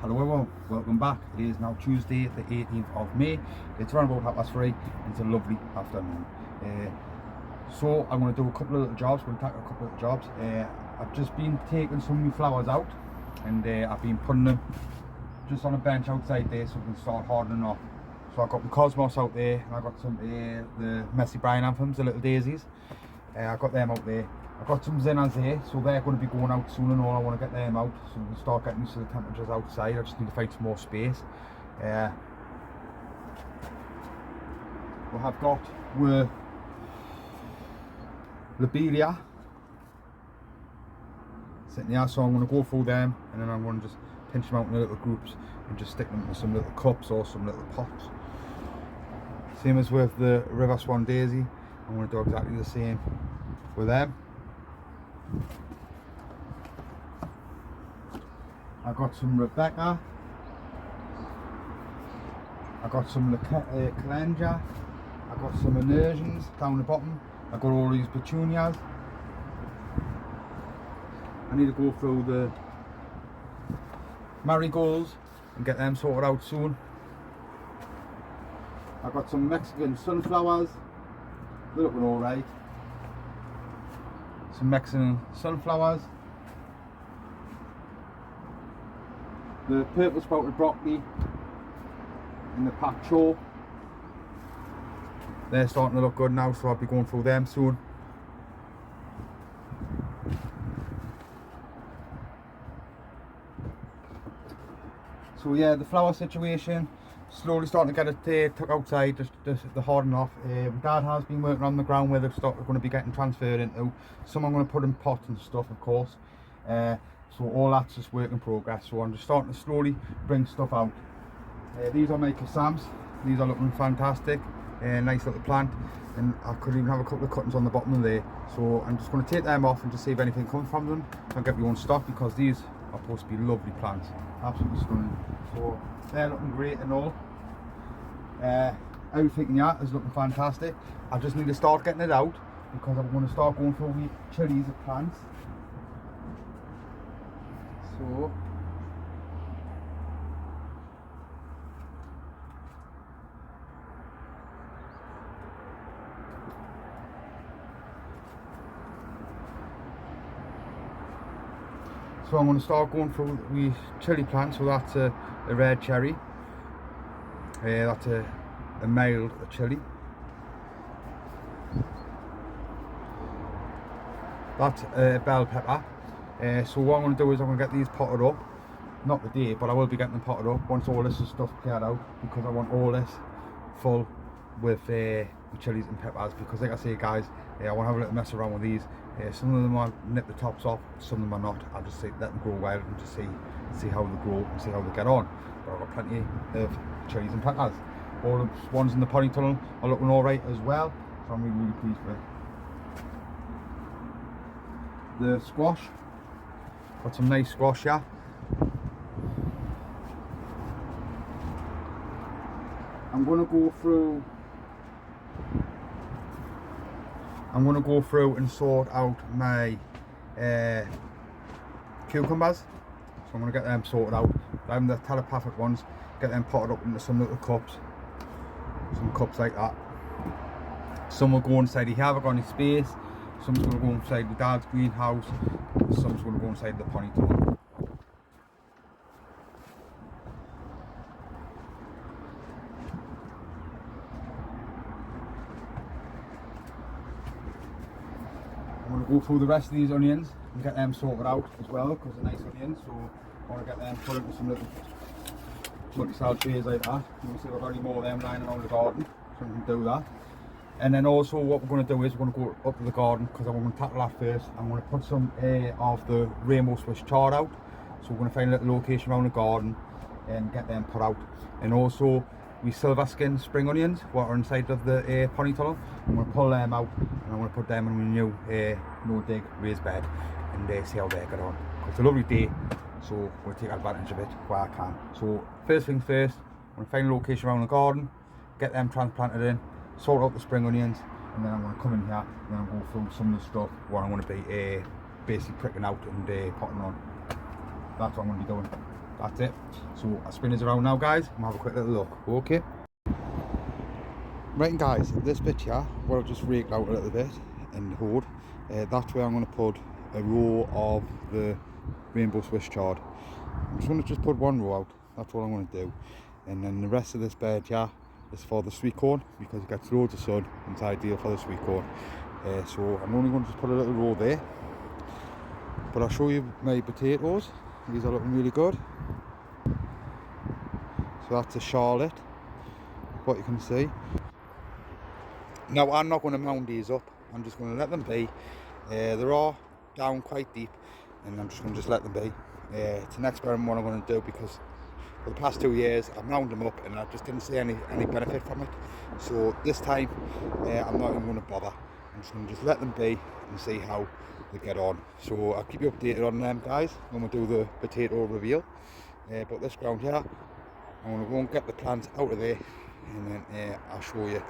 Hello everyone, welcome back. It is now Tuesday the 18th of May. It's around about 3:30. It's a lovely afternoon. So I'm going to do a couple of little jobs. We're going to tackle a couple of little jobs. I've just been taking some new flowers out and I've been putting them just on a bench outside there so we can start hardening off. So I've got the Cosmos out there and I've got some the Messy Brine Anthems, the little daisies. I've got them out there. I've got some Zinnas here, so they're going to be going out soon and all. I want to get them out so we can start getting used to the temperatures outside. I just need to find some more space. What I've got were lobelia sitting there, so I'm going to go through them and then I'm going to just pinch them out in little groups and just stick them in some little cups or some little pots. Same as with the River Swan Daisy, I'm going to do exactly the same with them. I got some Rebecca, I got some Calenja, I got some Immersions down the bottom, I got all these petunias. I need to go through the marigolds and get them sorted out soon. I got some Mexican sunflowers, they're looking alright. Some Mexican sunflowers, the purple sprouted broccoli and the pak choi. They're starting to look good now, so I'll be going through them soon. So yeah, the flower situation, slowly starting to get it took outside, just the hardening off. My dad has been working on the ground where they're going to be getting transferred into. Some I'm going to put in pots and stuff, of course. So all that's just work in progress. So I'm just starting to slowly bring stuff out. These are my Cassams. These are looking fantastic. Nice little plant, and I could even have a couple of cuttings on the bottom of there. So I'm just going to take them off and just see if anything comes from them and get my own stock, because these are supposed to be lovely plants, absolutely stunning. So they're looking great and all. Everything in that is looking fantastic. I just need to start getting it out because I'm going to start going through the chilies of plants. So I'm going to start going through the chili plants. So that's a red cherry, that's a mild chili, that's a bell pepper. So what I'm going to do is I'm going to get these potted up, not today, but I will be getting them potted up once all this stuff cleared out, because I want all this full with chilies and peppers. Because like I say guys, I want to have a little mess around with these. Some of them I'll nip the tops off, some of them are not. I'll just let them grow wild and just see how they grow and see how they get on. But I've got plenty of chilies and peppers. All the ones in the pony tunnel are looking alright as well, so I'm really pleased with it. The squash, got some nice squash here. I'm going to go through and sort out my cucumbers. So I'm going to get them sorted out. I'm the telepathic ones, get them potted up into some little cups, some cups like that. Some will go inside here, I've got any space. Some's going to go inside the dad's greenhouse, some's going to go inside the pony tunnel. I'm going to go through the rest of these onions and get them sorted out as well, because they're nice onions. So I want to get them put into some little multi-style trays like that. You can see I've got any more of them lying around the garden, so we can do that. And then also what we're going to do is we're going to go up to the garden, because I'm going to tackle that first. I'm going to put some of the rainbow Swiss chard out. So we're going to find a little location around the garden and get them put out. And also we silver skin spring onions, what are inside of the pony tunnel. I'm going to pull them out and I'm going to put them in a new no dig raised bed and see how they get on. It's a lovely day, so I'm going to take advantage of it where I can. So first things first, I'm going to find a location around the garden, get them transplanted in, sort out the spring onions, and then I'm going to come in here and then I'll go through some of the stuff what I'm going to be basically pricking out and potting on. That's what I'm going to be doing. that's it. So I'll spin it around now, guys, and have a quick little look. Okay. Right, guys, this bit here, what I've just raked out a little bit and hold, that's where I'm going to put a row of the rainbow Swiss chard. I'm just going to put one row out, that's what I'm going to do. And then the rest of this bed here is for the sweet corn, because it gets loads of sun and it's ideal for the sweet corn. So I'm only going to just put a little row there. But I'll show you my potatoes. These are looking really good. So that's a Charlotte, what you can see. Now I'm not going to mound these up, I'm just going to let them be. They're all down quite deep, and I'm just going to let them be. It's an experiment what I'm going to do, because for the past 2 years I've mounded them up and I just didn't see any benefit from it. So this time I'm not even going to bother. I'm just going to let them be and see how they get on. So I'll keep you updated on them, guys, when we do the potato reveal. But this ground here, I'm going to go and get the plants out of there, and then I'll show you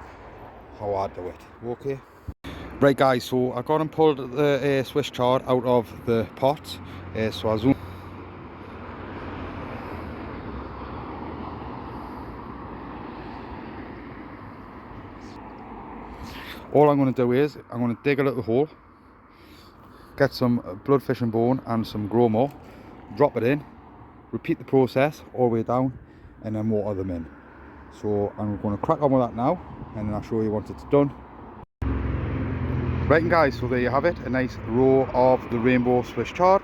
how I do it. Okay. Right, guys, so I got and pulled the Swiss chard out of the pot. So I zoom. All I'm going to do is I'm going to dig a little hole, get some bloodfish and bone and some grow more, drop it in, repeat the process all the way down, and then water them in. So I'm going to crack on with that now, and then I'll show you once it's done. Right, guys, so there you have it, a nice row of the rainbow Swiss chard.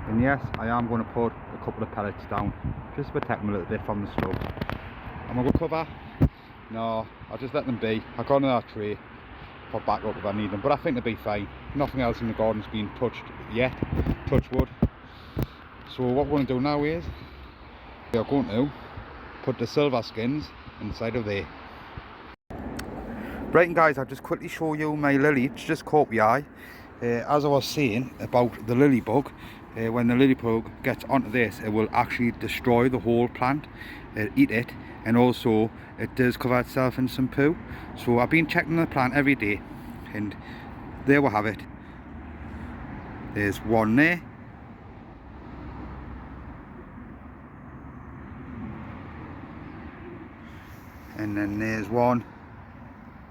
And yes, I am going to put a couple of pellets down, just to protect them a little bit from the slugs. Am I going to cover? No, I'll just let them be. I've got another tray, put back up if I need them, but I think they'll be fine. Nothing else in the garden's been touched yet, touch wood. So what we're going to do now is, we are going to put the silver skins inside of there. Right, and guys, I'll just quickly show you my lily. It's just caught my eye. As I was saying about the lily bug, when the lily bug gets onto this, it will actually destroy the whole plant, eat it, and also it does cover itself in some poo. So I've been checking the plant every day, and there we have it. There's one there. And then there's one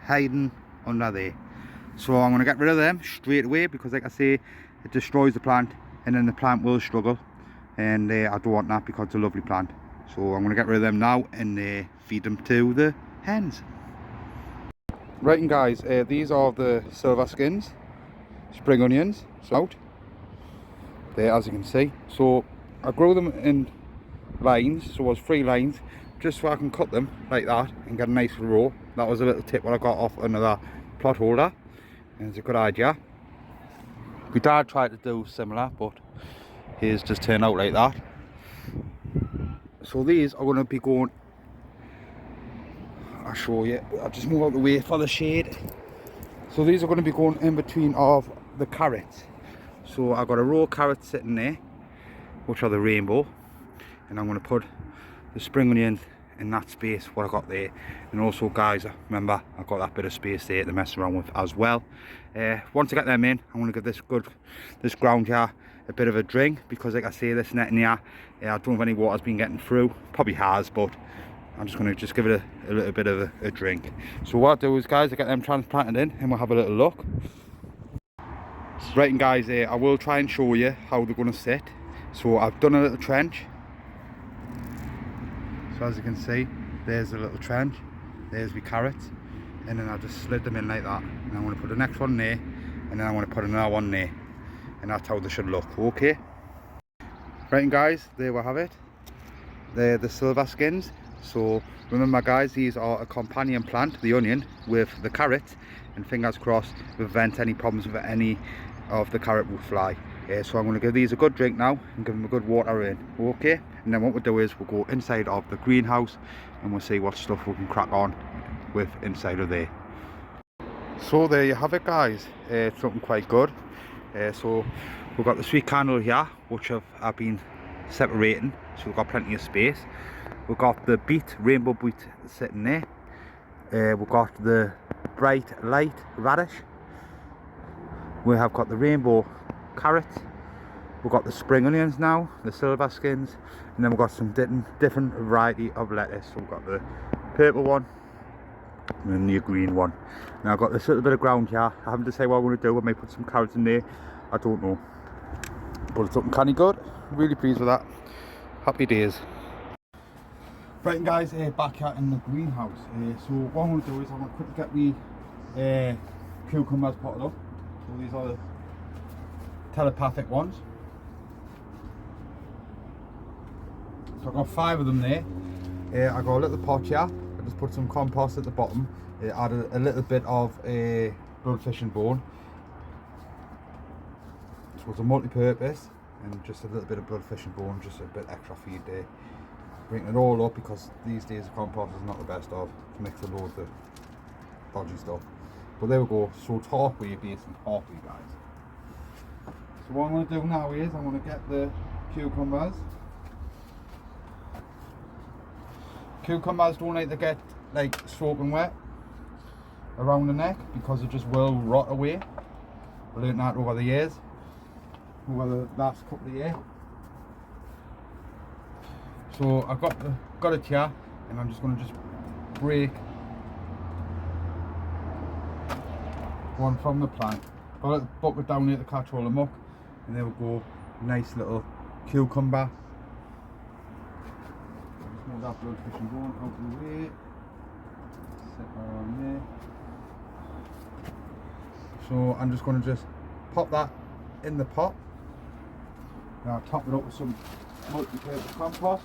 hiding under there. So I'm going to get rid of them straight away, because like I say, it destroys the plant and then the plant will struggle, and I don't want that because it's a lovely plant. So I'm going to get rid of them now and feed them to the hens. Right, and guys, these are the silver skins, spring onions, so out there, as you can see. So I grow them in lines, so there's 3 lines, just so I can cut them like that and get a nice row. That was a little tip what I got off another plot holder, and it's a good idea. My dad tried to do similar, but his just turned out like that. So these are going to be going, I'll show you, I'll just move out the way for the shade. So these are going to be going in between of the carrots. So I've got a row of carrots sitting there, which are the rainbow, and I'm going to put the spring onions in that space what I got there. And also, guys, remember I've got that bit of space there to mess around with as well. Once I get them in, I'm going to give this ground here a bit of a drink, because like I say, this netting here, I don't know if any water's been getting through. Probably has, but I'm just going to give it a little bit of a drink. So what I'll do is, guys, I get them transplanted in and we'll have a little look. Right, and guys, I will try and show you how they're going to sit. So I've done a little trench. So as you can see, there's a little trench, there's my carrots, and then I just slid them in like that. And I'm going to put the next one there, and then I'm going to put another one there, and that's how they should look. Okay. Right, and guys, there we have it. They're the silver skins. So remember, guys, these are a companion plant, the onion, with the carrots, and fingers crossed we prevent any problems with any of the carrot root fly. So I'm going to give these a good drink now and give them a good water in. Okay, and then what we'll do is we'll go inside of the greenhouse and we'll see what stuff we can crack on with inside of there. So there you have it, guys. It's looking quite good. So we've got the sweet candle here, which I've been separating, so we've got plenty of space. We've got the beet, rainbow beet, sitting there. We've got the bright light radish. We have got the rainbow carrots. We've got the spring onions now, the silver skins, and then we've got some different variety of lettuce. So we've got the purple one and the green one. Now I've got this little bit of ground here. I haven't decided what I'm going to do. I may put some carrots in there, I don't know, but it's looking kind of good. Really pleased with that. Happy days. Right guys, back here in the greenhouse. So what I'm going to do is I'm going to quickly get the cucumbers potted up. So these are the telepathic ones. So I've got 5 of them there. I got a little pot here. I just put some compost at the bottom. Added a little bit of bloodfish and bone. So it's a multi-purpose, and just a little bit of bloodfish and bone, just a bit extra feed there. Bringing it all up because these days the compost is not the best of. It makes a load of dodgy stuff. But there we go. So it's halfway, basically halfway, guys. So what I'm going to do now is I'm going to get the cucumbers. Cucumbers don't like to get like soaking wet around the neck because it just will rot away. I learned that over the years, over the last couple of years. So I've got it here, and I'm just going to break one from the plant. Got it bucket down here to catch all the muck, and there we go. Nice little cucumber. Just move that bloodfish and bone out of the way. Set that on there. So I'm just going to pop that in the pot. Now top it up with some multi-purpose compost.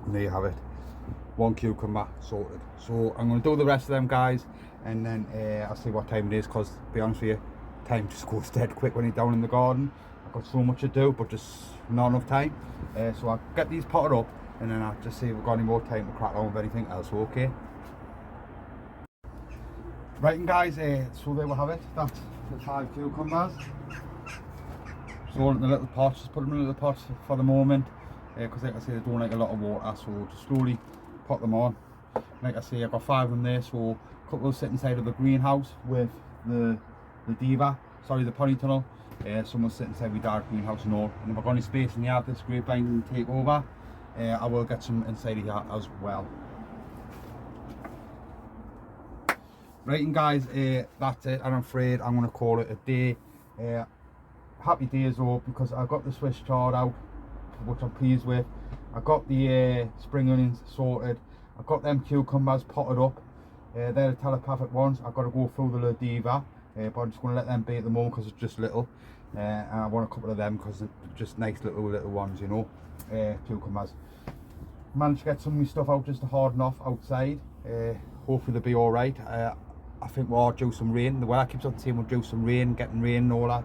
And there you have it, 1 cucumber sorted. So I'm going to do the rest of them, guys, and then I'll see what time it is, because to be honest with you, time just goes dead quick when you're down in the garden. I've got so much to do, but just not enough time. So I'll get these potted up, and then I'll just see if we've got any more time to crack on with anything else. Okay, right, and guys, so there we have it. That's the 5 cucumbers. So in the little pots, just put them in the little pots for the moment. Because like I say, they don't like a lot of water, so just slowly put them on. Like I say, I've got 5 of them there, so a couple will sit inside of the greenhouse with the diva, sorry, the polytunnel. Some will sit inside with dark greenhouse and all. And if I've got any space in the yard, this grapevine can take over. I will get some inside of here as well. Right, and guys, that's it, and I'm afraid I'm going to call it a day. Happy days though, because I got the Swiss chard out, which I'm pleased with. I got the spring onions sorted. I got them cucumbers potted up. They're the telepathic ones. I've got to go through the La Diva, but I'm just going to let them be at the moment because it's just little. And I want a couple of them because they're just nice little ones, you know. Cucumbers. Managed to get some of my stuff out just to harden off outside. Hopefully they'll be alright. I think we'll due some rain. The weather keeps on saying we'll due some rain, getting rain and all that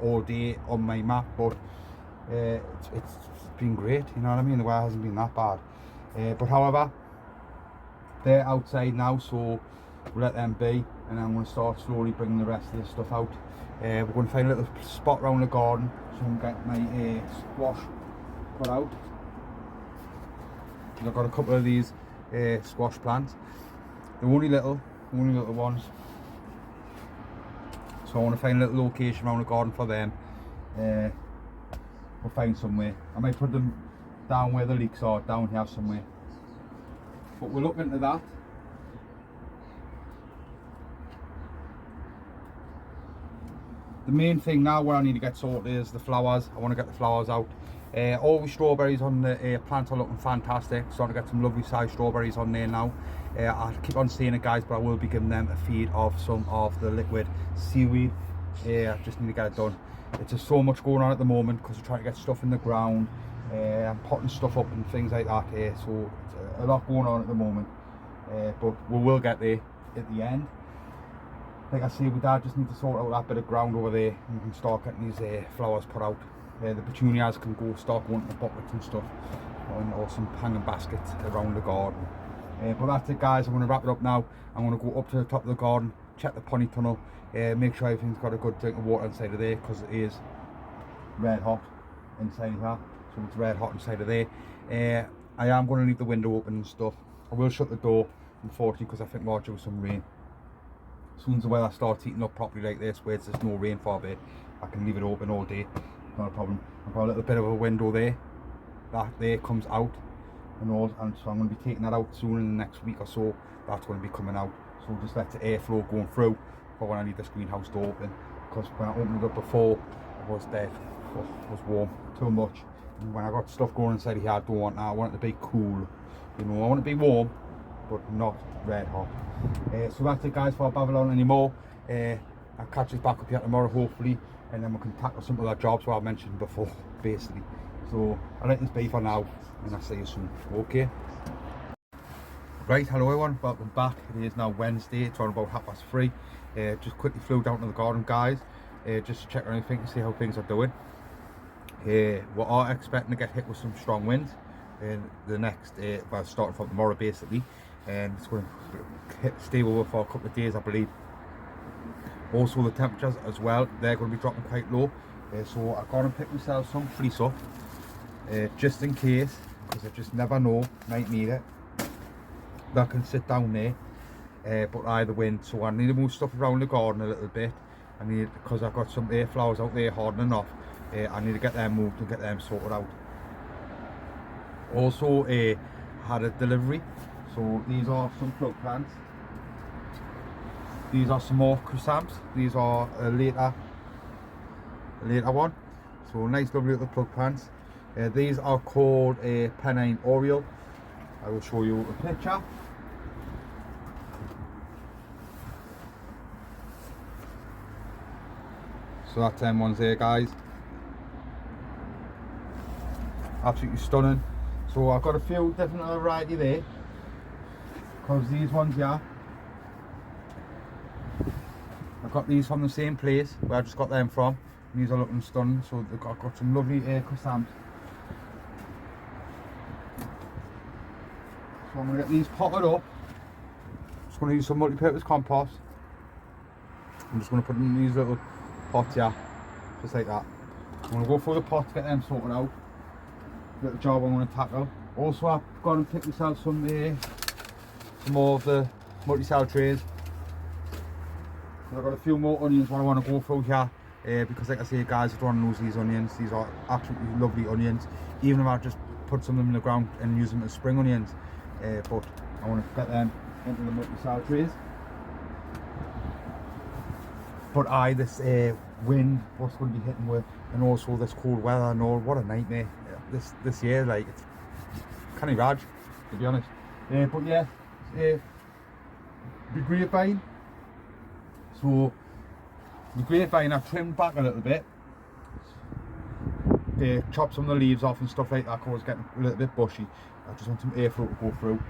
all day on my map, but it's been great, you know what I mean. The weather hasn't been that bad, but however, they're outside now, so we'll let them be, and I'm going to start slowly bringing the rest of this stuff out. We're going to find a little spot around the garden so I can get my squash put out. And I've got a couple of these squash plants. They're only little ones, so I want to find a little location around the garden for them. We'll find somewhere. I might put them down where the leeks are, down here somewhere. But we'll look into that. The main thing now where I need to get sorted is the flowers. I want to get the flowers out. All the strawberries on the plants are looking fantastic. Starting to get some lovely sized strawberries on there now. I keep on saying it, guys, but I will be giving them a feed of some of the liquid seaweed. I just need to get it done. It's just so much going on at the moment because we're trying to get stuff in the ground. I'm potting stuff up and things like that. So it's a lot going on at the moment. But we will get there at the end. like I say, we just need to sort out that bit of ground over there, and we can start getting these flowers put out. The petunias can start going into buckets and stuff, or some hanging baskets around the garden. But that's it, guys. I'm going to wrap it up now. I'm going to go up to the top of the garden, check the pony tunnel, make sure everything's got a good drink of water inside of there, because it is red hot inside of here. So it's red hot inside of there. I am going to leave the window open and stuff. I will shut the door, unfortunately, because I think we'll do some rain. As soon as the weather starts heating up properly like this, where there's no rain for a bit, I can leave it open all day, not a problem. I've got a little bit of a window there, that there comes out, and so I'm going to be taking that out soon in the next week or so. That's going to be coming out, so just let the airflow going through for when I need this greenhouse to open, because when I opened it up before, it was dead, it was warm, too much. And when I got stuff going inside here, I don't want that. I want it to be cool, you know. I want it to be warm, but not red hot. So that's it, guys, for Babylon anymore. I'll catch us back up here tomorrow, hopefully, and then we can tackle some of the jobs what I mentioned before, basically. So I'll let this be for now, and I'll see you soon. Okay. Right, hello everyone, welcome back. It is now Wednesday, it's around about 3:30. Just quickly flew down to the garden, guys, just to check on anything and see how things are doing. We are expecting to get hit with some strong winds in the next, well, starting from tomorrow basically, and it's going to stay over for a couple of days, I believe. Also the temperatures as well, they're going to be dropping quite low, so I've got to pick myself some fleece up, just in case, because I just never know, might need it. That can sit down there, but either wind, so I need to move stuff around the garden a little bit. I need, because I've got some air flowers out there hardening off, I need to get them moved and get them sorted out. Also had a delivery, so these are some plug plants. These are some more chrysanthemums. These are a later one, so nice lovely little plug plants. These are called a Pennine Oriole. I will show you a picture. So that's them ones there, guys. Absolutely stunning. So I've got a few different variety there, because these ones here, I've got these from the same place where I just got them from, and these are looking stunning. So I've got some lovely chrysanthemums. So I'm going to get these potted up. Just going to use some multi-purpose compost. I'm just going to put them in these little pots here, just like that. I'm going to go through the pot to get them sorted out. Little job I'm going to tackle. Also, I've gone and picked myself some more of the multi-cell trays. I've got a few more onions what I want to go through here, because like I say, guys, I don't want to lose these onions. These are absolutely lovely onions, even if I just put some of them in the ground and use them as spring onions. But I want to get them into the multi-cell trays. But this wind, what's going to be hitting with, and also this cold weather and all, what a nightmare this year, like, it's kind of raj, to be honest. But yeah, the grapevine. So the grapevine I've trimmed back a little bit, chopped some of the leaves off and stuff like that, because it's getting a little bit bushy. I just want some airflow to go through.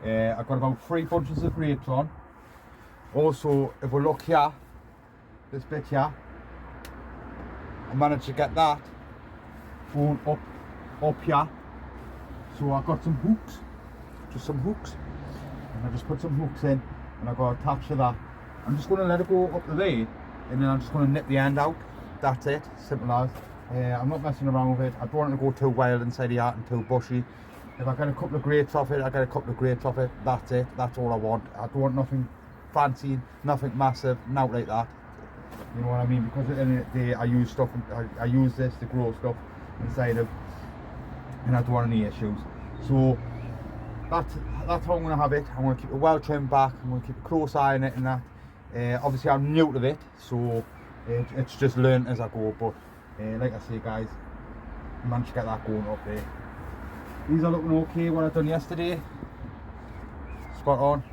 I've got about 3 bunches of grapes on. Also, if we look here, this bit here, I managed to get that going up here. So I've got some hooks, just some hooks, and I just put some hooks in, and I've got attached to that. I'm just going to let it go up to there, and then I'm just going to nip the end out. That's it, simple as. I'm not messing around with it. I don't want it to go too wild inside the art and too bushy. If I get a couple of grapes off it, I get a couple of grapes off it. That's it, that's all I want. I don't want nothing fancy, nothing massive, not like that. You know what I mean? Because at the end of the day, I use stuff, I use this to grow stuff inside of, and I don't want any issues. So that's how I'm going to have it. I'm going to keep it well trimmed back. I'm going to keep a close eye on it and that. Obviously I'm new to it, so it's just learn as I go. But like I say, guys, I managed to get that going up there. These are looking okay. What I've done yesterday, spot on.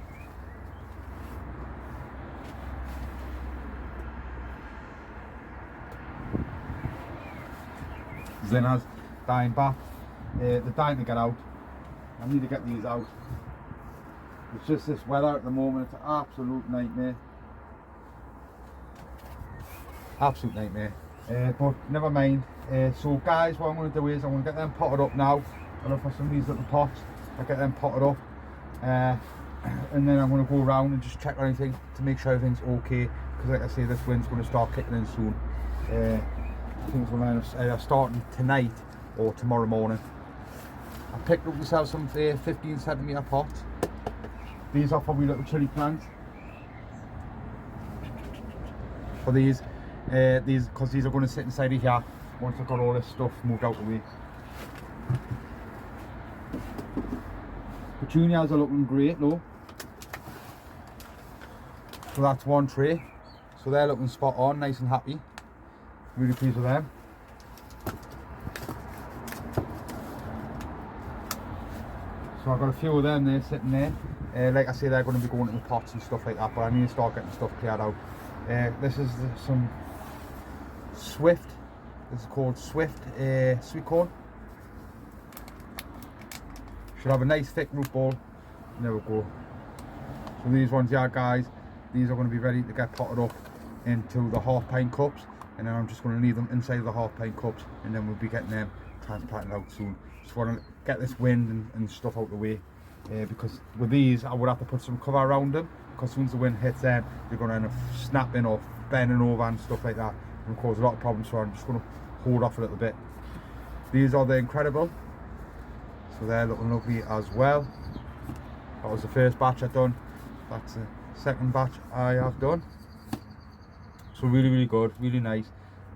Zinner's dying back. They're dying to get out. I need to get these out. It's just this weather at the moment, it's an absolute nightmare. Absolute nightmare. But never mind. So guys, what I'm going to do is I'm going to get them potted up now. I look for some of these little pots. I get them potted up. And then I'm going to go around and just check everything to make sure everything's okay. Because like I say, this wind's going to start kicking in soon. Things will either starting tonight or tomorrow morning. I picked up myself some 15cm pots. These are probably little chilli plants. For these because these are going to sit inside of here once I've got all this stuff moved out of the way. Petunias are looking great though. So that's one tray. So they're looking spot on, nice and happy. Really pleased with them. So I've got a few of them there sitting there. Like I say, they're going to be going into pots and stuff like that, but I need to start getting stuff cleared out. This is some Swift. This is called Swift sweet corn. Should have a nice thick root ball. And there we go. So these ones here, guys, these are going to be ready to get potted up into the half-pint cups, and then I'm just going to leave them inside of the half-pint cups, and then we'll be getting them transplanted out soon. Just want to get this wind and stuff out of the way, because with these I would have to put some cover around them, because as soon as the wind hits them, they're going to end up snapping or bending over and stuff like that, and cause a lot of problems. So I'm just going to hold off a little bit. These are the Incredible, so they're looking lovely as well. That was the first batch I've done. That's the second batch I have done. So really good, really nice,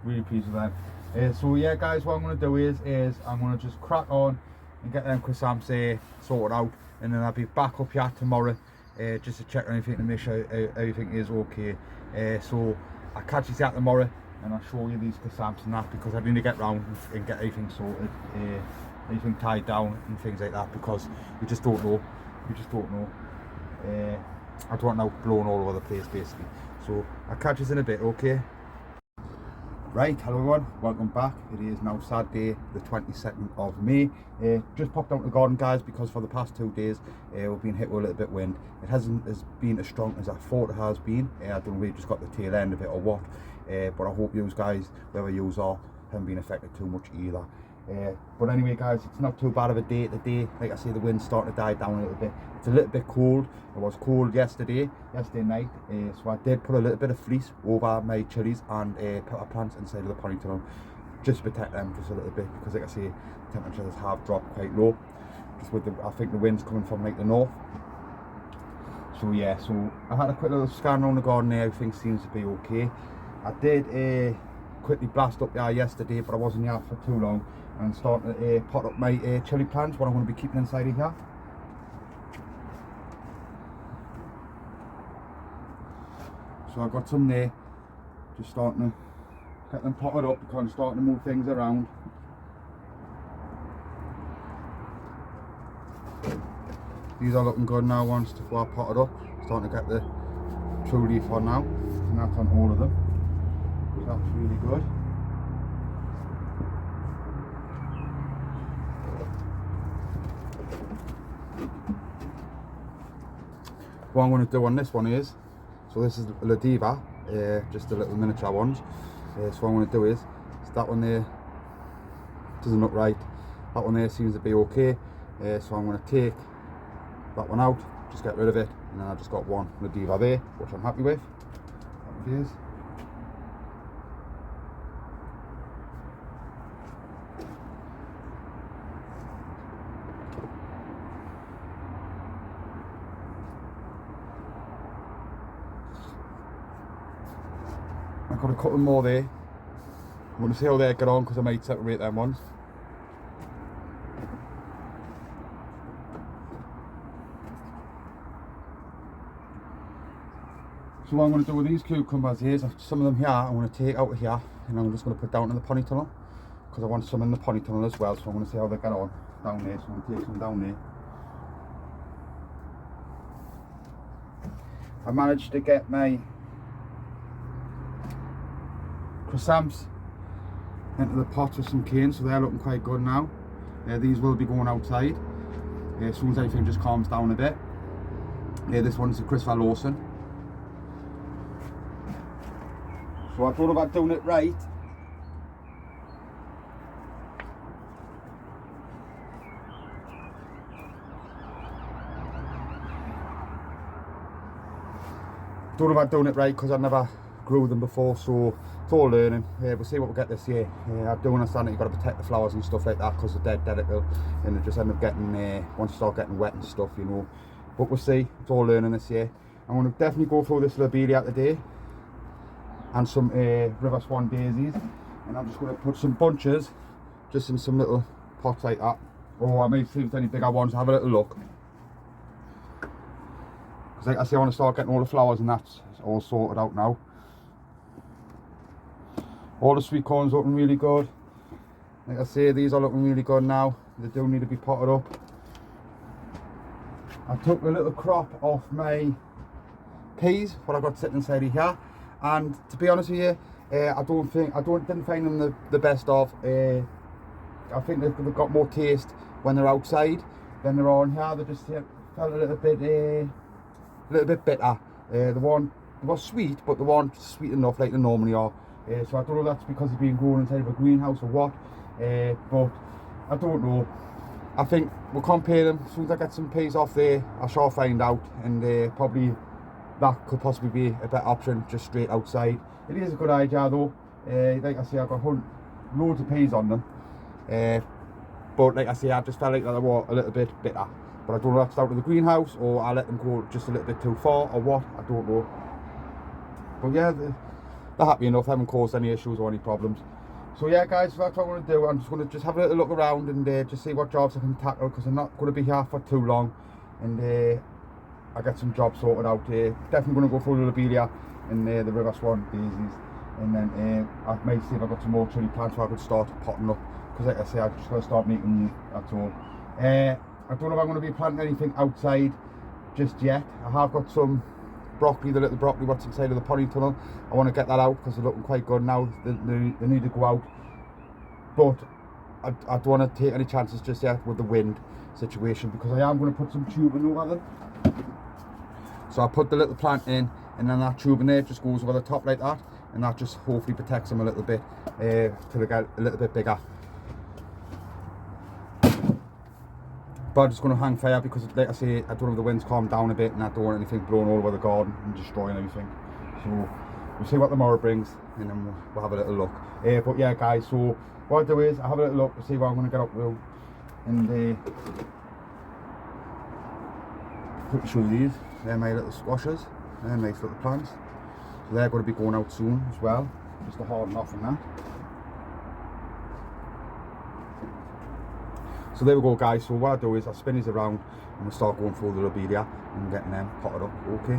really pleased with them. So yeah guys, what I'm going to do is I'm going to just crack on and get them croissants sorted out, and then I'll be back up here tomorrow just to check anything to make sure everything is okay. So I'll catch you out tomorrow and I'll show you these croissants and that, because I need to get round and get everything sorted, everything tied down and things like that, because you just don't know. I don't want now blowing all over the place basically. So I'll catch you in a bit, okay? Right, hello everyone, welcome back. It is now Saturday the 22nd of May. Just popped out to the garden guys, because for the past 2 days we've been hit with a little bit of wind. It hasn't been as strong as I thought it has been. I don't know if we just got the tail end of it or what, but I hope you guys, wherever you are, haven't been affected too much either. But anyway guys, it's not too bad of a day today. Like I say, the wind's starting to die down a little bit. It's a little bit cold. It was cold yesterday night, so I did put a little bit of fleece over my chilies and pepper plants inside of the ponytail, just to protect them just a little bit, because like I say, temperatures have dropped quite low, just with I think the wind's coming from like the north. So yeah, so I had a quick little scan around the garden there. Everything seems to be okay. I did quickly blast up there yesterday, but I wasn't here for too long, and I'm starting to pot up my chili plants, what I'm going to be keeping inside of here. So I've got some there, just starting to get them potted up, because I'm starting to move things around. These are looking good now once they are potted up. Starting to get the true leaf on now, and that's on all of them. So that's really good. What I'm going to do on this one is, so this is La Diva, just the little miniature ones. So what I'm going to do is that one there doesn't look right. That one there seems to be okay. So I'm going to take that one out, just get rid of it, and then I've just got one La Diva there, which I'm happy with. That it is. I've got a couple more there. I'm going to see how they get on, because I might separate them ones. So what I'm going to do with these cucumbers here is, some of them here I'm going to take out of here, and I'm just going to put down in the pony tunnel, because I want some in the pony tunnel as well. So I'm going to see how they get on down there. So I'm going to take some down there. I managed to get my croissants into the pots with some cane, so they're looking quite good now. These will be going outside as soon as everything just calms down a bit. This one's a Christopher Lawson. So So I thought about doing it right. Don't know about doing it right because I never grew them before, so it's all learning. We'll see what we get this year. I do understand that you've got to protect the flowers and stuff like that because they're delicate and they just end up getting, once you start getting wet and stuff, you know. But we'll see, it's all learning this year. I'm going to definitely go through this lobelia today and some River Swan daisies, and I'm just going to put some bunches just in some little pots like that. Or I may see if there's any bigger ones, have a little look. Like I say, I want to start getting all the flowers and that's all sorted out now. All the sweet corn's looking really good. Like I say, these are looking really good now. They do need to be potted up. I took a little crop off my peas, what I got sitting inside of here, and to be honest with you, I didn't find them the best of. I think they've got more taste when they're outside than they're on here. They just felt a little bit bitter. They were sweet, but they weren't sweet enough like they normally are. So I don't know if that's because they're being grown inside of a greenhouse or what, but I don't know. I think we'll compare them. As soon as I get some peas off there, I shall find out, and probably that could possibly be a better option, just straight outside. It is a good idea though. Like I say, I've got loads of peas on them, but like I say, I just felt like they were a little bit bitter. But I don't know if that's out of the greenhouse or I let them go just a little bit too far or what, I don't know. But yeah, they're happy enough, haven't caused any issues or any problems. So yeah guys, that's what I'm going to do. I'm just going to have a little look around and just see what jobs I can tackle, because I'm not going to be here for too long, and I get some jobs sorted out. Definitely going to go through the lobelia and the River Swan daisies, and then I may see if I've got some more chilli plants where I could start potting up, because like I say, I've just got to start making them, that's all. I don't know if I'm going to be planting anything outside just yet. I have got some broccoli, the little broccoli what's inside of the potting tunnel. I want to get that out because they're looking quite good now. They need to go out, but I don't want to take any chances just yet with the wind situation, because I am going to put some tubing over them. So I put the little plant in, and then that tubing there just goes over the top like that, and that just hopefully protects them a little bit till they get a little bit bigger. But I'm just going to hang fire because, like I say, I don't know if the wind's calmed down a bit and I don't want anything blowing all over the garden and destroying everything. So we'll see what tomorrow brings, and then we'll have a little look. But yeah guys, so what I'll do is I'll have a little look to see what I'm going to get up with, and quickly show you these. They're my little squashes. They're nice little plants. So they're going to be going out soon as well, just to harden off and that. So there we go guys, so what I'll do is I'll spin these around and we'll start going through the lobelia and getting them potted up, okay?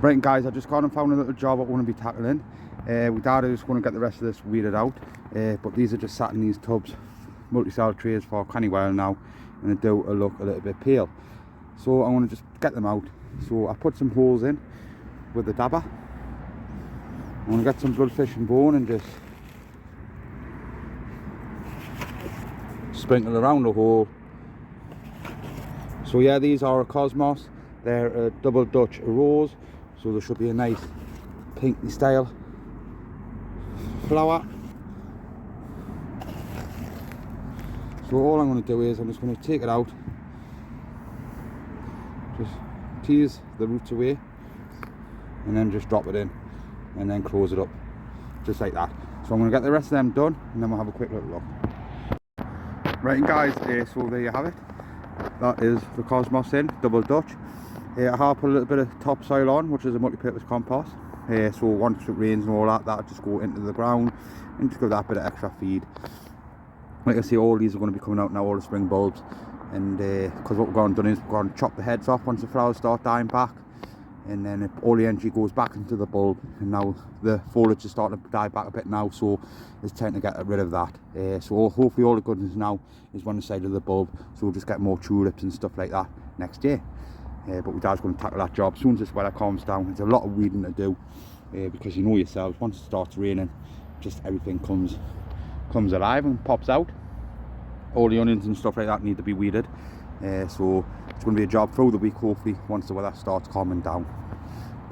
Right guys, I just gone and found a little job I want to be tackling. We Dad is going to get the rest of this weeded out, but these are just sat in these tubs, multi-cell trays for quite a while now, and they do look a little bit pale. So I want to just get them out. So I put some holes in with the dabber. I want to get some bloodfish and bone and just sprinkle around the hole. So yeah, these are a cosmos. They're a double Dutch rose, so there should be a nice pinky style flower. So all I'm going to do is I'm just going to take it out, just tease the roots away, and then just drop it in and then close it up just like that. So I'm going to get the rest of them done, and then we'll have a quick little look. Right guys, so there you have it. That is the cosmos in, double Dutch. I have put a little bit of topsoil on, which is a multi-purpose compost. So once it rains and all that, that'll just go into the ground and just give that bit of extra feed. Like I say, all these are going to be coming out now, all the spring bulbs. And because what we're going to do is we're going to chop the heads off once the flowers start dying back. And then all the energy goes back into the bulb, and now the foliage is starting to die back a bit now, so it's time to get rid of that. So hopefully all the goodness now is on the side of the bulb, so we'll just get more tulips and stuff like that next year. But my Dad's going to tackle that job as soon as this weather calms down. It's a lot of weeding to do, because you know yourselves, once it starts raining, just everything comes alive and pops out. All the onions and stuff like that need to be weeded. So it's going to be a job through the week, hopefully, once the weather starts calming down.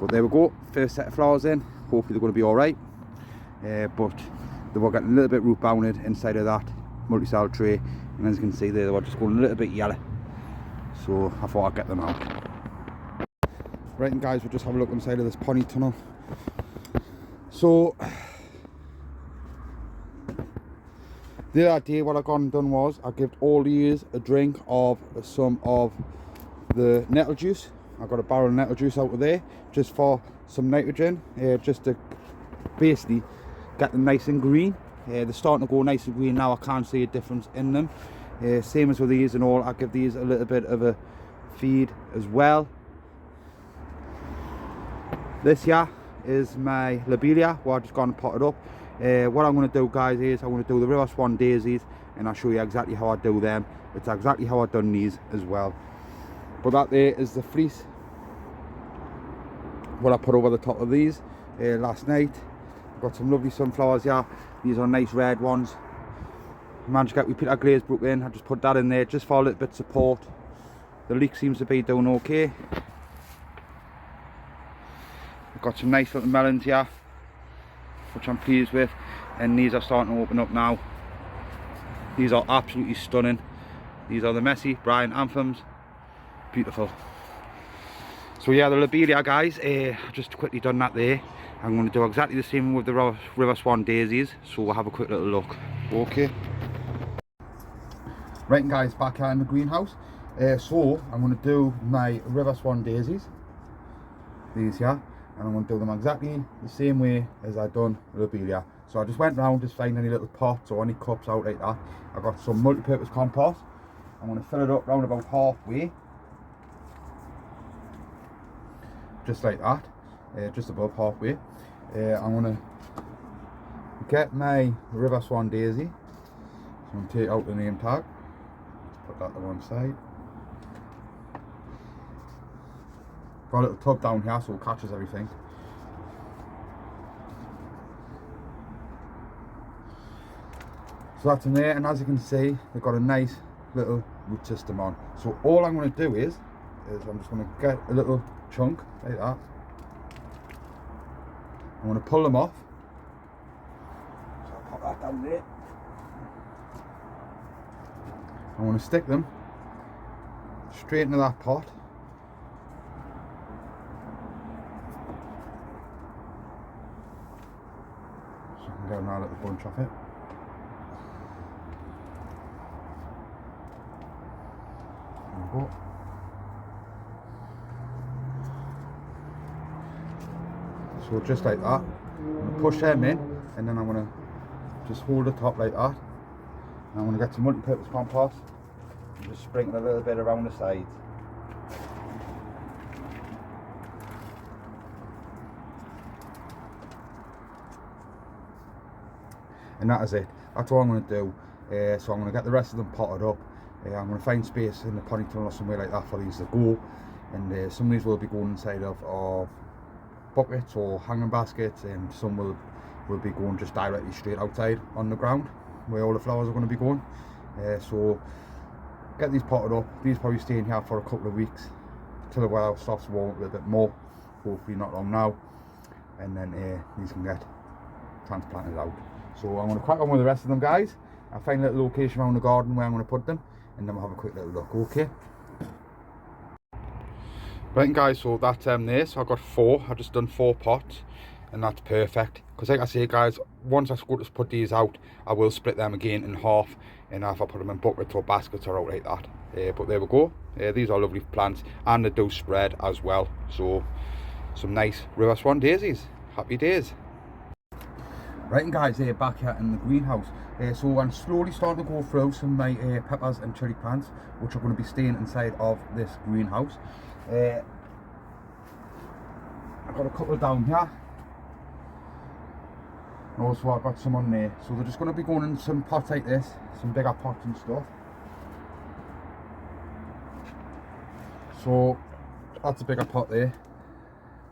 But there we go, first set of flowers in. Hopefully they're going to be alright. But they were getting a little bit root bounded inside of that multi-cell tray, and as you can see there, they were just going a little bit yellow. So I thought I'd get them out. Right, and guys, we'll just have a look inside of this pony tunnel. So the other day what I gone and done was I gave all these a drink of some of the nettle juice. I got a barrel of nettle juice out of there just for some nitrogen, just to basically get them nice and green. They're starting to go nice and green now. I can't see a difference in them. Same as with these and all, I give these a little bit of a feed as well. This here is my lobelia, what I've just gone and potted up. What I'm going to do, guys, is I'm going to do the River Swan daisies, and I'll show you exactly how I do them. It's exactly how I've done these as well. But that there is the fleece, what I put over the top of these last night. I've got some lovely sunflowers here. These are nice red ones. Managed to get, we put our glazebrook in. I just put that in there just for a little bit of support. The leek seems to be doing okay. I've got some nice little melons here, which I'm pleased with, and these are starting to open up now. These are absolutely stunning. These are the Messy Brian Anthems. Beautiful. So yeah, the lobelia, guys, I've just quickly done that there. I'm going to do exactly the same with the River Swan daisies, so we'll have a quick little look. Okay. Right, and guys, back here in the greenhouse. So I'm going to do my River Swan daisies, these here, and I'm going to do them exactly the same way as I done lobelia. So I just went round, just find any little pots or any cups out like that. I got some multi-purpose compost. I'm going to fill it up round about halfway, just like that, just above halfway. I'm going to get my River Swan daisy. So I'm going to take out the name tag, put that to one side. Got a little tub down here so it catches everything. So that's in there, and as you can see, they've got a nice little root system on. So all I'm going to do is I'm just going to get a little chunk like that. I'm going to pull them off. So I'll pop that down there. I want to stick them straight into that pot. So I can get another little bunch off it. There we go. So just like that, I'm going to push them in, and then I'm going to just hold the top like that. And I'm going to get some multi-purpose compost and just sprinkle a little bit around the sides. And that is it. That's all I'm going to do. So I'm going to get the rest of them potted up. I'm going to find space in the pony tunnel or somewhere like that for these to go. And some of these will be going inside of buckets or hanging baskets, and some will be going just directly straight outside on the ground where all the flowers are going to be going. So get these potted up. These probably stay in here for a couple of weeks till the weather starts to warm up a little bit more, hopefully not long now, and then these can get transplanted out. So I'm going to crack on with the rest of them, guys. I'll find a little location around the garden where I'm going to put them, and then we'll have a quick little look. Okay. Right, guys, so that's there. So I've got 4. I've just done 4 pots, and that's perfect. Because like I say, guys, once I go to put these out, I will split them again in half, and if I put them in buckets or baskets or out like that. But there we go. These are lovely plants, and they do spread as well. So some nice River Swan daisies. Happy days. Right, and guys, back here in the greenhouse. So I'm slowly starting to go through some of my peppers and chilli plants, which are going to be staying inside of this greenhouse. I've got a couple down here. And also I've got some on there. So they're just going to be going in some pots like this, some bigger pots and stuff. So that's a bigger pot there.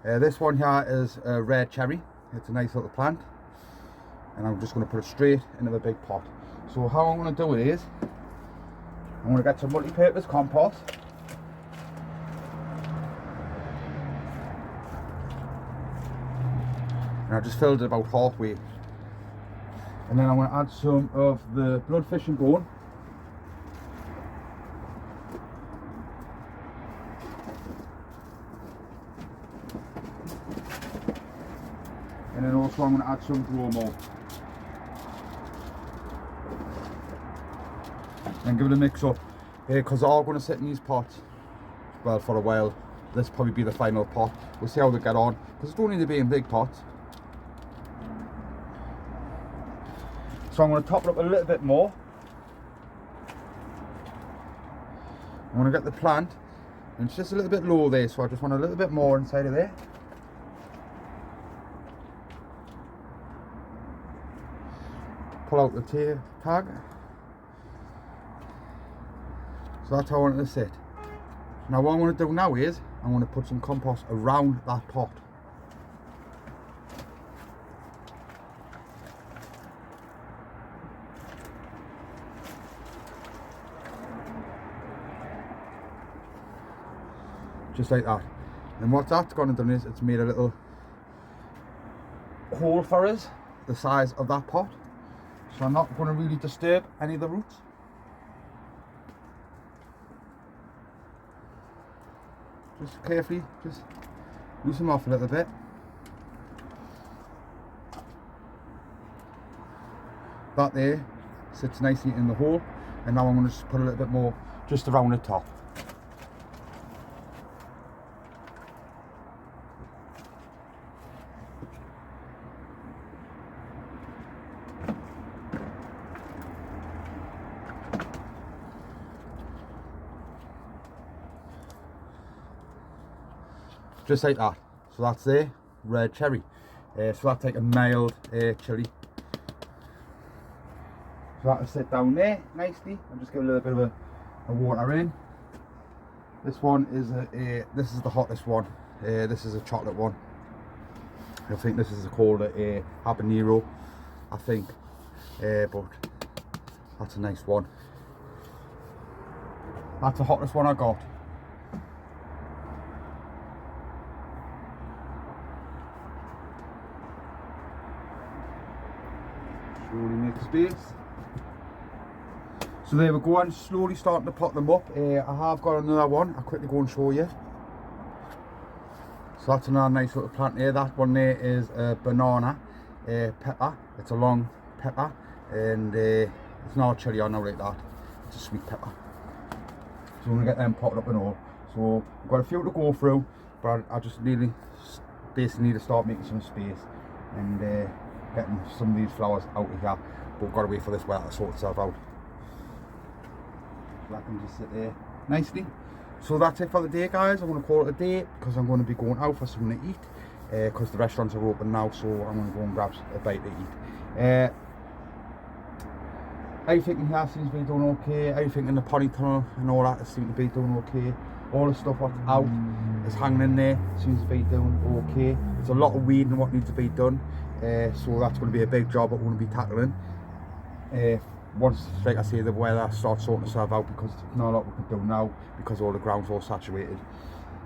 This one here is a red cherry. It's a nice little plant. And I'm just going to put it straight into the big pot. So how I'm going to do it is, I'm going to get some multi-purpose compost. I just filled it about halfway. And then I'm going to add some of the blood fish and bone. And then also I'm going to add some bromo. And give it a mix up. Because they're all going to sit in these pots, well, for a while. This will probably be the final pot. We'll see how they get on. Because they don't need to be in big pots. So I'm going to top it up a little bit more. I'm going to get the plant, and it's just a little bit low there, so I just want a little bit more inside of there. Pull out the tag. So that's how I want it to sit. Now what I'm going to do now is, I'm going to put some compost around that pot. Just like that. And what that's going to do is it's made a little hole for us, the size of that pot. So I'm not going to really disturb any of the roots. Just carefully, just loose them off a little bit. That there sits nicely in the hole. And now I'm going to just put a little bit more just around the top. Just like that. So that's the red cherry. So that's like a mild chilli. So that'll sit down there nicely. I'll just give a little bit of a water in. This one is this is the hottest one. This is a chocolate one. I think this is called a habanero, I think. But that's a nice one. That's the hottest one I got. Slowly make space. So there we go, I'm slowly starting to pot them up. I have got another one, I'll quickly go and show you. So that's another nice little plant there. That one there is a banana pepper. It's a long pepper, and it's not a chilli or nothing like that. It's a sweet pepper. So I'm going to get them potted up and all. So I've got a few to go through, but I just basically need to start making some space and getting some of these flowers out of here. But we've got to wait for this weather to sort itself out. So that can just sit there nicely. So that's it for the day, guys. I'm going to call it a day because I'm going to be going out for something to eat because the restaurants are open now, so I'm going to go and grab a bite to eat. Everything in here seems to be doing okay. Everything in the pony tunnel and all that seems to be doing okay. All the stuff what's out is hanging in there, seems to be doing okay. There's a lot of weeding what needs to be done, so that's going to be a big job that we're going to be tackling. Once, like I say, the weather starts sorting itself out, because there's not a lot we can do now because all the ground's all saturated.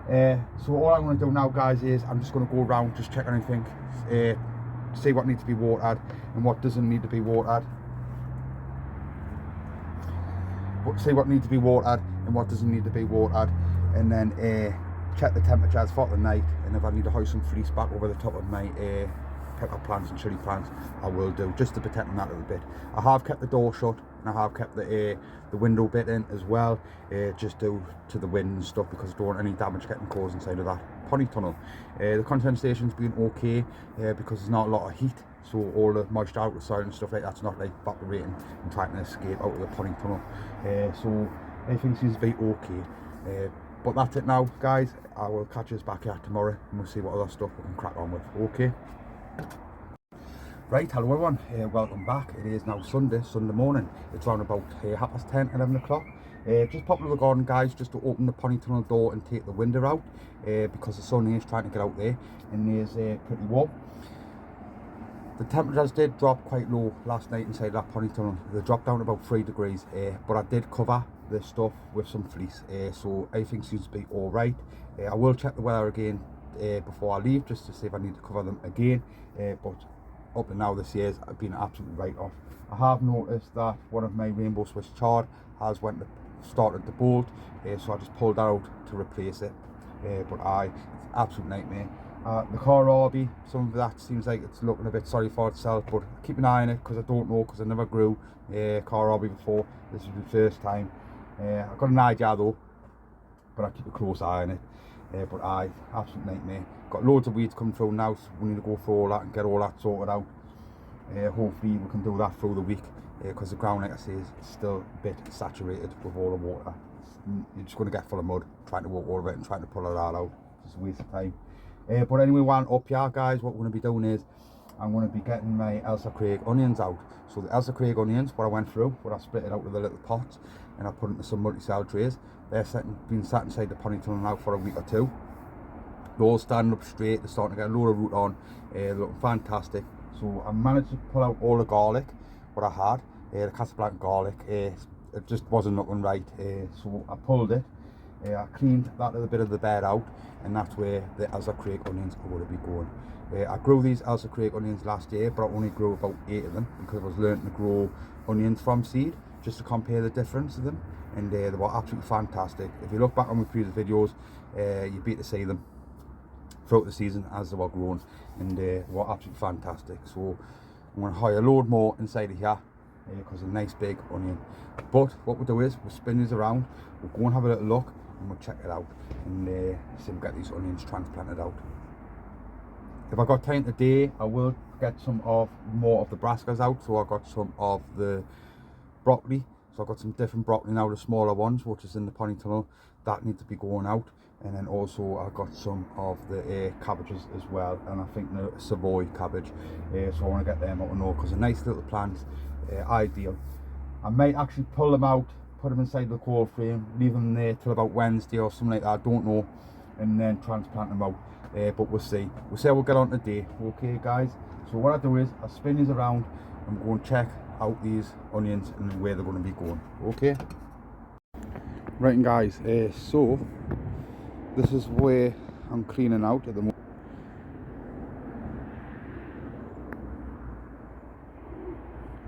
So all I'm going to do now, guys, is I'm just going to go around, just check anything, see what needs to be watered and what doesn't need to be watered. See what needs to be watered and what doesn't need to be watered, and then check the temperatures for the night, and if I need to hoist some fleece back over the top of my pepper plants and chilli plants, I will do, just to protect them that little bit. I have kept the door shut and I have kept the window bit in as well, just due to the wind and stuff, because I don't want any damage getting caused inside of that pony tunnel. The condensation been okay because there's not a lot of heat, so all the moisture out of the soil and stuff like that's not like evaporating and trying to escape out of the pony tunnel. So everything seems to be okay. But that's it now, guys. I will catch us back here tomorrow and we'll see what other stuff we can crack on with. Okay. Right, hello everyone, welcome back. It is now Sunday morning. It's around about 10:30, 11 o'clock. Just popped to the garden, guys, just to open the pony tunnel door and take the window out, because the sun is trying to get out there and it is pretty warm. The temperatures did drop quite low last night inside that pony tunnel. They dropped down to about 3 degrees, but I did cover this stuff with some fleece, so everything seems to be alright. I will check the weather again before I leave, just to see if I need to cover them again, but up to now this year's I've been absolutely right off. I have noticed that one of my Rainbow Swiss Chard has started to bolt, so I just pulled that out to replace it, but it's an absolute nightmare. The car RB, some of that seems like it's looking a bit sorry for itself, but keep an eye on it, because I don't know, because I never grew car RB before. This is the first time. I've got an idea though, but I keep a close eye on it. But absolute nightmare. Got loads of weeds coming through now, so we need to go through all that and get all that sorted out. Hopefully we can do that through the week, because the ground, like I say, is still a bit saturated with all the water. You're just going to get full of mud trying to walk over it and trying to pull it all out. It's a waste of time. But anyway, while I'm up here, guys, what we're going to be doing is I'm going to be getting my Elsa Craig onions out. So the Elsa Craig onions, what I went through, what I split it out with the little pots, and I put it into some multi-cell trays. They're been sat inside the pony tunnel now for a week or two. They're all standing up straight, they're starting to get a load of root on, they're looking fantastic. So I managed to pull out all the garlic, what I had, the Casablanca garlic, it just wasn't looking right, so I pulled it, I cleaned that little bit of the bed out, and that's where the Elsa Craig onions are going to be going. I grew these Elsa Craig onions last year, but I only grew about 8 of them, because I was learning to grow onions from seed, just to compare the difference of them, and they were absolutely fantastic. If you look back on my previous videos, you'd be able to see them throughout the season as they were growing, and they were absolutely fantastic. So I'm going to hire a load more inside of here, because of a nice big onion. But what we'll do is we'll spin these around, we'll go and have a little look, and we'll check it out, and see if we get these onions transplanted out. If I got time today, I will get more of the brassicas out. So I got some of the broccoli, so I've got some different broccoli now, the smaller ones, which is in the pony tunnel, that need to be going out. And then also I've got some of the cabbages as well, and I think the Savoy cabbage, so I want to get them out and all, because a nice little plant, ideal. I might actually pull them out, put them inside the cold frame, leave them there till about Wednesday or something like that, I don't know, and then transplant them out, but we'll see how we'll get on today. Okay guys, so what I do is I spin these around and go and check out these onions and where they're going to be going. Okay, right, and guys, so this is where I'm cleaning out at the moment.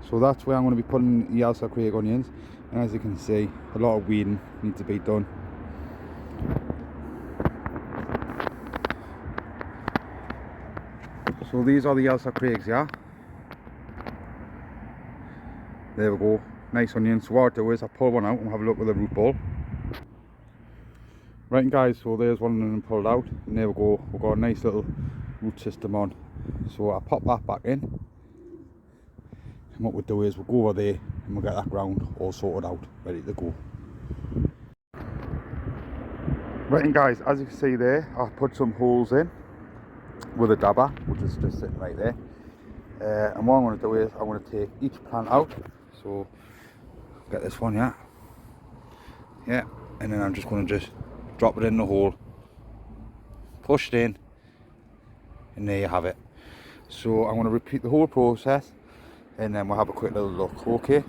So that's where I'm going to be putting the Elsa Craig onions, and as you can see, a lot of weeding needs to be done. So these are the Elsa Craigs, yeah. There we go, nice onions. So what I do is I pull one out and have a look with the root ball. Right, guys, so there's one of them pulled out, and there we go, we've got a nice little root system on. So I pop that back in, and what we'll do is we'll go over there and we'll get that ground all sorted out, ready to go. Right, and guys, as you can see there, I put some holes in with a dabber, which is just sitting right there. And what I'm going to do is I'm going to take each plant out. So get this one, yeah, and then I'm just going to drop it in the hole, push it in, and there you have it. So I'm going to repeat the whole process, and then we'll have a quick little look. Okay,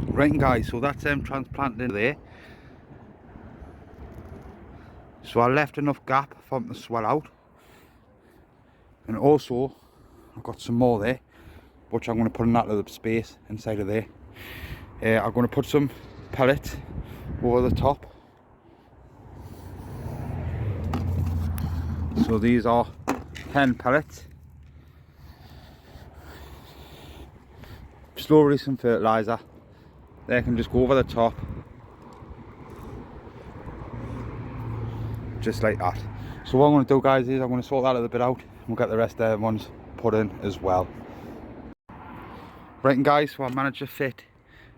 right, guys, so that's transplanted in there. So I left enough gap for them to swell out, and also I've got some more there, which I'm going to put in that little space inside of there. I'm going to put some pellets over the top. So these are 10 pellets. Slowly some fertiliser. They can just go over the top, just like that. So what I'm going to do, guys, is I'm going to sort that a little bit out, and we'll get the rest of the ones put in as well. Right, and guys, so I managed to fit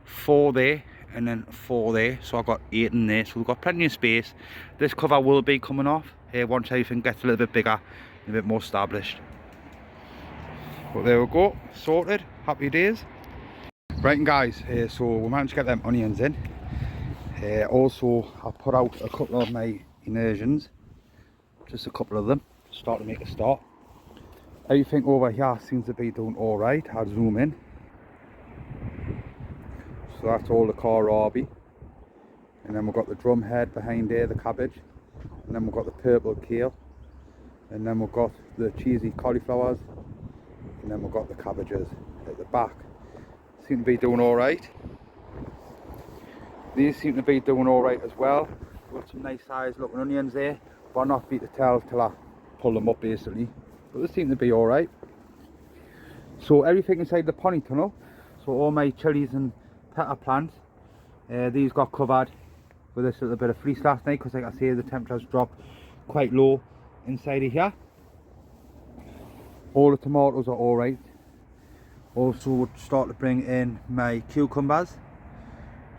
4 there and then 4 there, so I've got 8 in there, so we've got plenty of space. This cover will be coming off once everything gets a little bit bigger and a bit more established. But there we go, sorted, happy days. Right, and guys, so we managed to get them onions in. Also I put out a couple of my immersions, just a couple of them, start to make a start. Everything over here seems to be doing alright. I'll zoom in. So that's all the kohlrabi, and then we've got the drum head behind there, the cabbage, and then we've got the purple kale, and then we've got the cheesy cauliflowers, and then we've got the cabbages at the back. Seem to be doing all right. These seem to be doing all right as well. Got some nice sized looking onions there, but I'll not be to tell till I pull them up basically, but they seem to be all right. So everything inside the pony tunnel, so all my chilies and pepper plants, these got covered with this little bit of fleece last night, because like I say, the temperatures dropped quite low inside of here. All the tomatoes are all right. Also we'll start to bring in my cucumbers,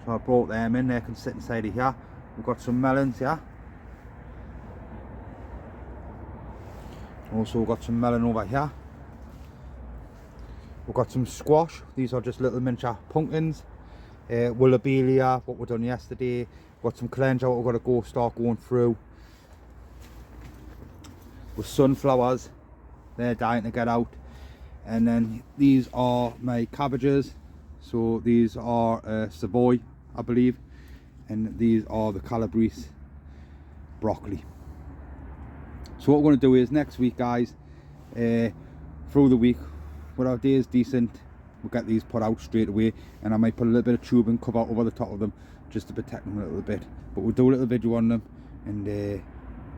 so I brought them in. They can sit inside of here. We've got some melons here. Also we've got some melon over here. We've got some squash. These are just little miniature pumpkins. Willobelia, what we done yesterday. We've got some calendula, what we've got to start going through. With sunflowers, they're dying to get out. And then these are my cabbages. So these are Savoy, I believe. And these are the Calabrese broccoli. So what we're going to do is next week, guys, through the week, when our day is decent, we'll get these put out straight away, and I might put a little bit of tubing cover over the top of them just to protect them a little bit. But we'll do a little video on them, and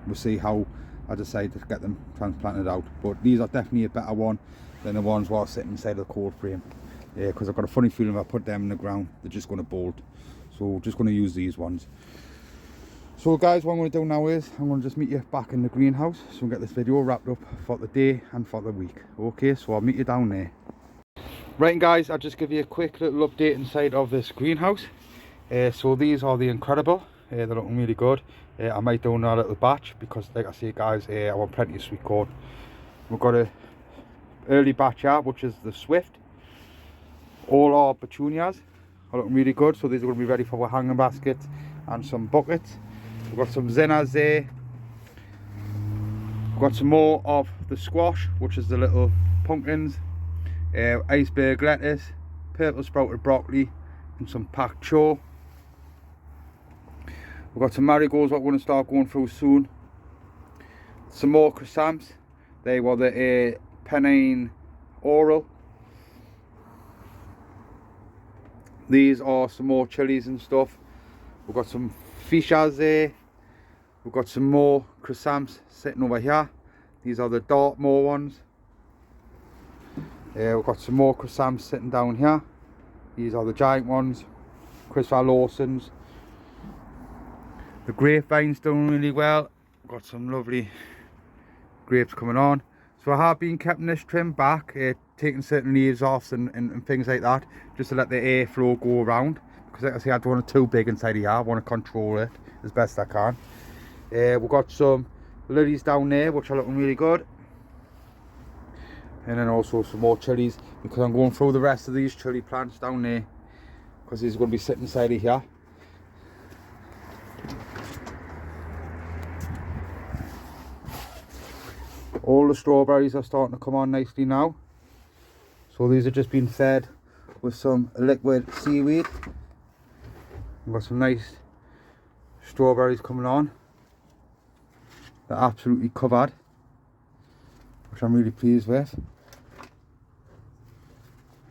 we'll see how I decide to get them transplanted out. But these are definitely a better one than the ones while sitting inside of the cold frame, because I've got a funny feeling if I put them in the ground, they're just going to bolt. So we're just going to use these ones. So guys, what I'm going to do now is I'm going to just meet you back in the greenhouse, so we'll get this video wrapped up for the day and for the week. Okay, so I'll meet you down there. Right guys, I'll just give you a quick little update inside of this greenhouse. So these are the Incredible. They're looking really good. I might do another little batch, because like I say guys, I want plenty of sweet corn. We've got a early batch here, which is the Swift. All our petunias are looking really good, so these are going to be ready for our hanging baskets and some buckets. We've got some zinnias there. We've got some more of the squash, which is the little pumpkins. Iceberg lettuce, purple sprouted broccoli, and some pak choi. We've got some marigolds what we're going to start going through soon. Some more chrysanthemums. They were the Pennine Oral. These are some more chilies and stuff. We've got some fichas there. We've got some more chrysanthemums sitting over here. These are the Dartmoor ones. We've got some more chrysanthemums sitting down here. These are the giant ones. Christopher Lawson's. The grapevine's doing really well. We've got some lovely grapes coming on. So I have been keeping this trim back, taking certain leaves off and things like that, just to let the airflow go around. Because like I say, I don't want it too big inside here. I want to control it as best I can. We've got some lilies down there, which are looking really good. And then also some more chilies, because I'm going through the rest of these chili plants down there, because these are going to be sitting inside of here. All the strawberries are starting to come on nicely now. So these have just been fed with some liquid seaweed. We've got some nice strawberries coming on. They're absolutely covered, which I'm really pleased with.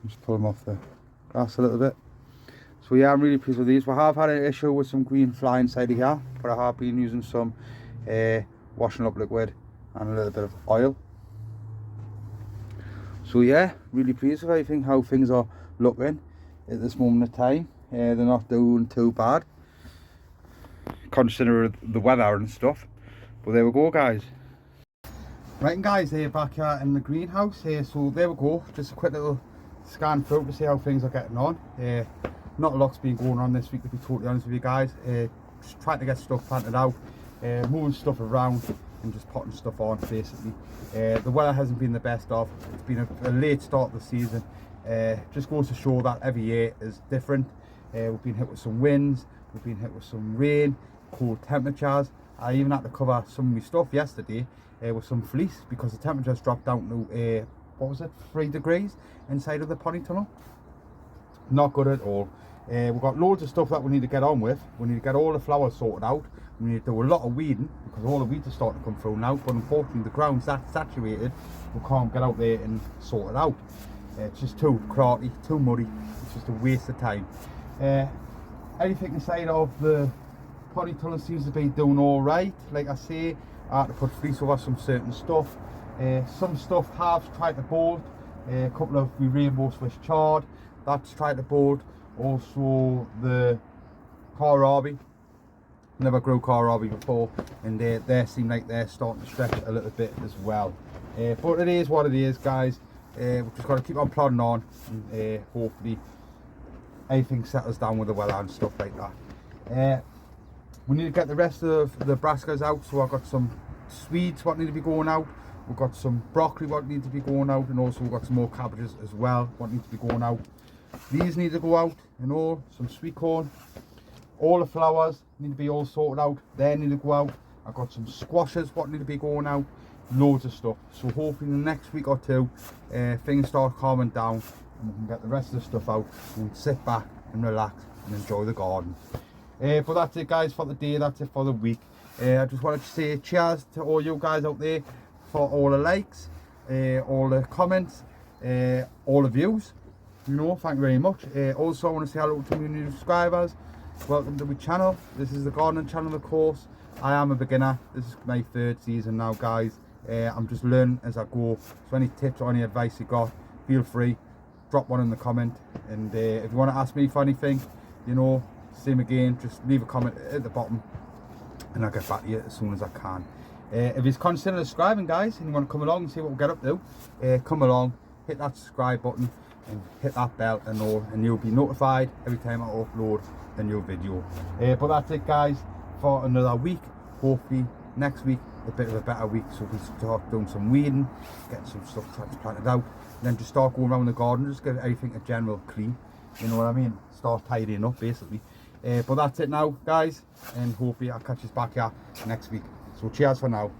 Just pull them off the grass a little bit. So yeah, I'm really pleased with these. We have had an issue with some green fly inside of here, but I have been using some washing up liquid and a little bit of oil. So yeah, really pleased with everything, how things are looking at this moment of time. They're not doing too bad, considering the weather and stuff. But there we go guys. Right, and guys, back here in the greenhouse here. So there we go, just a quick little scan through to see how things are getting on. Not a lot's been going on this week, to be totally honest with you guys. Just trying to get stuff planted out, moving stuff around and just potting stuff on basically. The weather hasn't been the best of. It's been a late start of the season. Just goes to show that every year is different. We've been hit with some winds, we've been hit with some rain, cold temperatures. I even had to cover some of my stuff yesterday with some fleece, because the temperatures dropped down to what was it, 3 degrees inside of the pony tunnel. Not good at all. We've got loads of stuff that we need to get on with. We need to get all the flowers sorted out. We need to do a lot of weeding because all the weeds are starting to come through now, but unfortunately the ground's that saturated, we can't get out there and sort it out. It's just too crotty, too muddy, it's just a waste of time. Anything aside of the polytunnel seems to be doing alright. Like I say, I had to put fleece over some certain stuff. Some stuff has tried to board. A couple of the rainbow swish chard, that's tried to board. Also the kohlrabi, never grew kohlrabi before, and they seem like they're starting to stretch a little bit as well. But it is what it is, guys. We've just got to keep on plodding on, and hopefully everything settles down with the weather and stuff like that. We need to get the rest of the brassicas out, so I've got some Swedes what need to be going out, we've got some broccoli what need to be going out, and also we've got some more cabbages as well what need to be going out. These need to go out, and all some sweet corn, all the flowers need to be all sorted out, they need to go out. I've got some squashes what need to be going out, loads of stuff. So hopefully in the next week or two things start calming down and we can get the rest of the stuff out and sit back and relax and enjoy the garden. But that's it, guys, for the day. That's it for the week. I just wanted to say cheers to all you guys out there for all the likes, all the comments, all the views. You know, thank you very much. Also I want to say hello to my new subscribers. Welcome to my channel. This is the gardening channel, of course. I am a beginner. This is my 3rd season now, guys. I'm just learning as I go. So any tips or any advice you got, feel free, drop one in the comment. And if you want to ask me for anything, you know, same again, just leave a comment at the bottom and I'll get back to you as soon as I can. If you're considering subscribing, guys, and you want to come along and see what we get up to, come along, hit that subscribe button and hit that bell and all, and you'll be notified every time I upload a new video. But that's it, guys, for another week. Hopefully next week a bit of a better week, so we start doing some weeding, getting some stuff transplanted out, and then just start going around the garden, just give everything a general clean, you know what I mean, start tidying up basically. But that's it now, guys, and hopefully I'll catch you back here next week. So cheers for now.